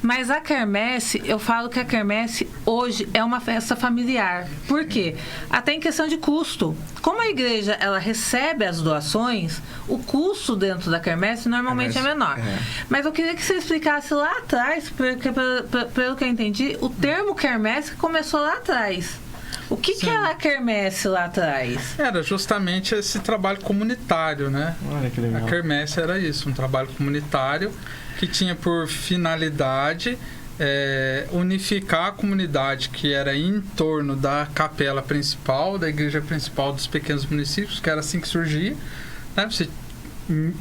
Mas a quermesse, eu falo que a quermesse hoje é uma festa familiar. Por quê? Até em questão de custo. Como a igreja ela recebe as doações, o custo dentro da quermesse normalmente é menor. Mas eu queria que você explicasse lá atrás, porque pelo que eu entendi, o termo quermesse começou lá atrás. O que era a quermesse lá atrás? Era justamente esse trabalho comunitário, né? Olha que legal. A quermesse era isso, um trabalho comunitário que tinha por finalidade unificar a comunidade que era em torno da capela principal, da igreja principal dos pequenos municípios, que era assim que surgia, né?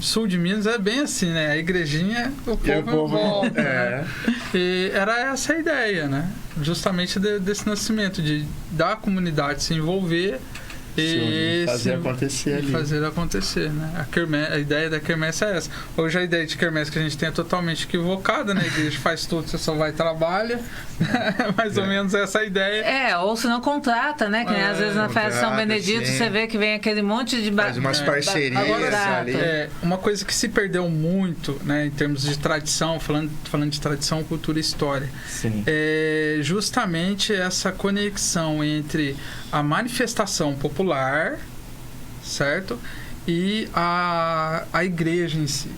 Sul de Minas é bem assim, né? A igrejinha, o povo volta, né? E era essa a ideia, né? Justamente desse nascimento, da comunidade se envolver e fazer acontecer ali. Fazer acontecer, né? A ideia da quermesse é essa. Hoje a ideia de quermesse que a gente tem é totalmente equivocada, né? A igreja faz tudo, você só vai e trabalha. Mais ou menos essa ideia. Ou se não contrata, né? Que nem às vezes na festa de São Benedito você vê que vem aquele monte de... Faz umas parcerias ali. Uma coisa que se perdeu muito, né? Em termos de tradição, falando de tradição, cultura e história. Sim. É justamente essa conexão entre a manifestação popular, certo? E a igreja em si.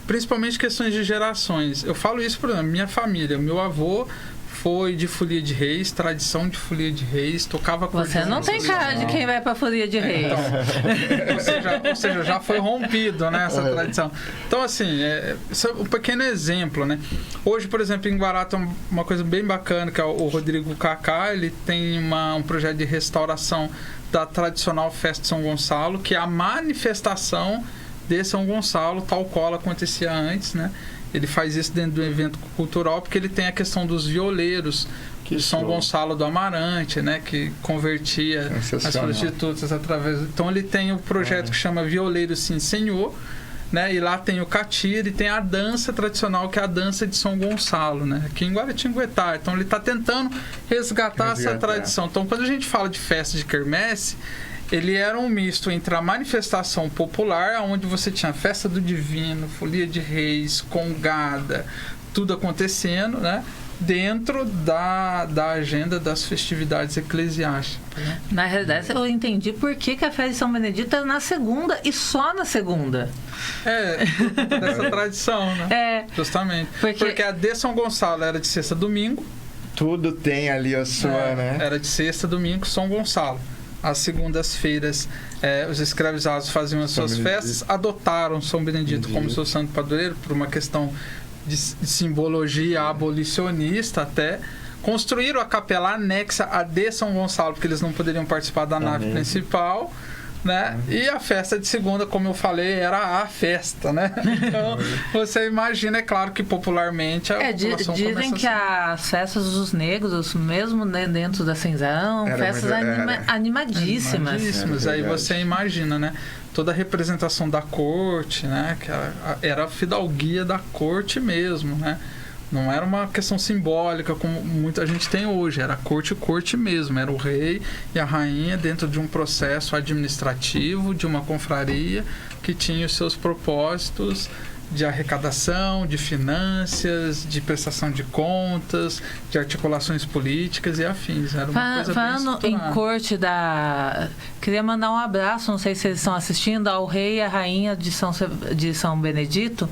Principalmente questões de gerações. Eu falo isso, por exemplo, minha família. Meu avô foi de Folia de Reis, tradição de Folia de Reis, tocava Você não tem cara de quem vai pra Folia de Reis. Então, ou seja, já foi rompido, né, essa tradição. Então, assim, isso é um pequeno exemplo, né? Hoje, por exemplo, em Guará tem uma coisa bem bacana, que é o Rodrigo Cacá, ele tem um projeto de restauração da tradicional festa de São Gonçalo, que é a manifestação de São Gonçalo, tal qual acontecia antes, né? Ele faz isso dentro do evento cultural porque ele tem a questão dos violeiros de São Gonçalo do Amarante, né? Que convertia as prostitutas através... Então ele tem o projeto que chama Violeiro Sim Senhor, né? E lá tem o catira e tem a dança tradicional, que é a dança de São Gonçalo, né? Aqui em Guaratinguetá. Então ele está tentando resgatar essa tradição. Então quando a gente fala de festa de quermesse, ele era um misto entre a manifestação popular, onde você tinha a festa do divino, folia de reis, congada, tudo acontecendo, né? Dentro da agenda das festividades eclesiásticas. Né? Na realidade, eu entendi por que a festa de São Benedito é na segunda e só na segunda. Dessa tradição, né? Justamente. Porque a de São Gonçalo era de sexta a domingo. Tudo tem ali a sua, né? Era de sexta a domingo, São Gonçalo. Às segundas-feiras, os escravizados faziam as suas festas, adotaram São Benedito como seu santo padroeiro, por uma questão de simbologia abolicionista até. Construíram a capela anexa a de São Gonçalo, porque eles não poderiam participar da nave principal, né? E a festa de segunda, como eu falei, era a festa, né? Então, você imagina, é claro que popularmente a população dizem que as festas dos negros, mesmo dentro da Cenzão, festas animadíssimas. Aí você imagina, né? Toda a representação da corte, né? Que era a fidalguia da corte mesmo, né? Não era uma questão simbólica como muita gente tem hoje. Era corte mesmo. Era o rei e a rainha dentro de um processo administrativo, de uma confraria que tinha os seus propósitos de arrecadação, de finanças, de prestação de contas, de articulações políticas e afins. Era uma coisa falando bem em corte Queria mandar um abraço, não sei se eles estão assistindo, ao rei e à rainha de São Benedito,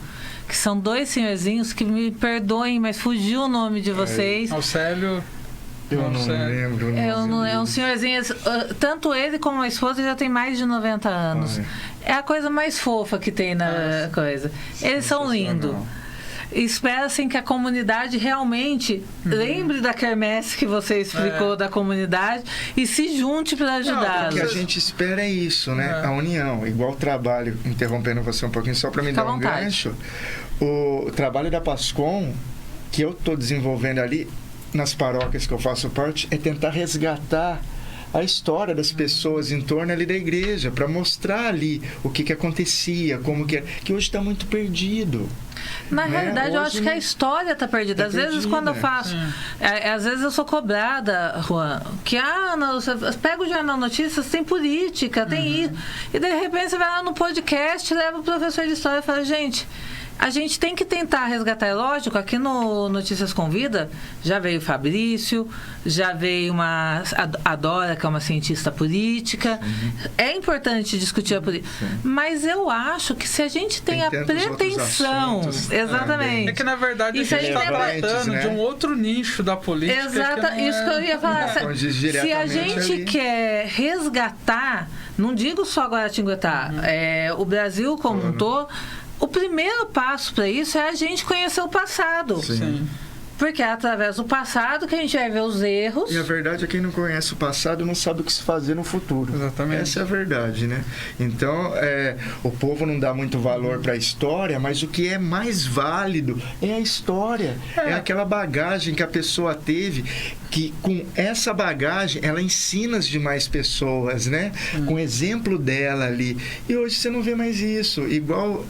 que são dois senhorzinhos que me perdoem, mas fugiu o nome de vocês. Ao Célio... Eu não lembro. É um senhorzinho, tanto ele como a esposa já tem mais de 90 anos. É a coisa mais fofa que tem na coisa. Eles são lindos. Espera-se que a comunidade realmente lembre da quermesse que você explicou da comunidade e se junte para ajudá-los. O que a gente espera é isso, né? A união. Igual o trabalho, interrompendo você um pouquinho, só para me dar um gancho. O trabalho da Pascom, que eu estou desenvolvendo ali, nas paróquias que eu faço parte, é tentar resgatar a história das pessoas em torno ali da igreja, para mostrar ali o que acontecia, como que hoje está muito perdido. Na realidade, hoje eu acho que a história está perdida. Às vezes, quando eu faço... às vezes eu sou cobrada, Juan, que você pega o Jornal Notícias, tem política, tem isso. E de repente você vai lá no podcast, leva o professor de história e fala, gente... a gente tem que tentar resgatar. É lógico, aqui no Notícias com Vida já veio o Fabrício, já veio a Dora, que é uma cientista política. É importante discutir a política. Mas eu acho que se a gente tem a pretensão... Exatamente. É que, na verdade, a gente está tratando de um outro nicho da política. Exato, isso que eu ia falar. Se a gente quer resgatar, não digo só Guaratinguetá, o Brasil como um todo, o primeiro passo para isso é a gente conhecer o passado. Sim. Porque é através do passado que a gente vai ver os erros. E a verdade é que quem não conhece o passado não sabe o que se fazer no futuro. Exatamente. Essa é a verdade, né? Então, o povo não dá muito valor para a história, mas o que é mais válido é a história. É aquela bagagem que a pessoa teve, que com essa bagagem ela ensina as demais pessoas, né? Com o exemplo dela ali. E hoje você não vê mais isso. Igual...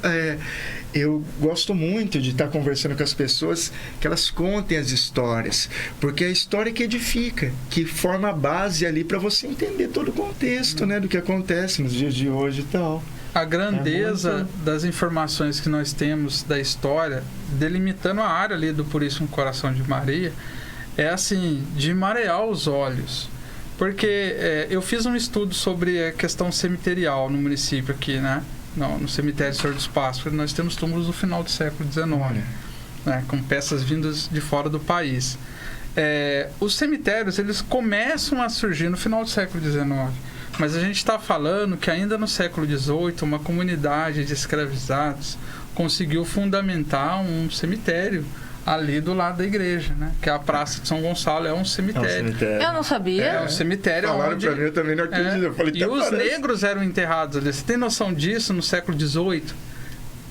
eu gosto muito de estar conversando com as pessoas, que elas contem as histórias, porque é a história que edifica, que forma a base ali para você entender todo o contexto, né, do que acontece nos dias de hoje e tal. A grandeza das informações que nós temos da história, delimitando a área ali do Por Isso um Coração de Maria, é assim, de marear os olhos. Porque eu fiz um estudo sobre a questão cemiterial no município aqui, né? No cemitério Senhor dos Passos, nós temos túmulos do final do século XIX, né, com peças vindas de fora do país. Os cemitérios, eles começam a surgir no final do século XIX, mas a gente está falando que ainda no século XVIII, uma comunidade de escravizados conseguiu fundamentar um cemitério ali do lado da igreja, né? Que é a Praça de São Gonçalo, é um cemitério. Eu não sabia. É um cemitério. Falaram pra mim, eu também não acredito. Eu falei, e os negros eram enterrados ali. Você tem noção disso no século XVIII?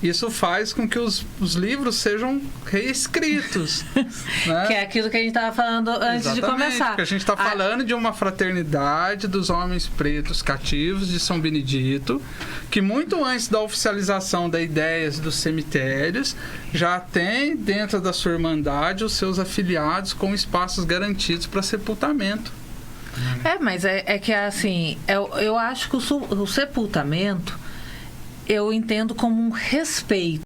Isso faz com que os livros sejam reescritos. Né? Que é aquilo que a gente estava falando antes de começar. Porque a gente está falando de uma fraternidade dos homens pretos cativos de São Benedito, que muito antes da oficialização das ideias dos cemitérios, já tem dentro da sua irmandade os seus afiliados com espaços garantidos para sepultamento. Mas é que assim, eu acho que o sepultamento eu entendo como um respeito.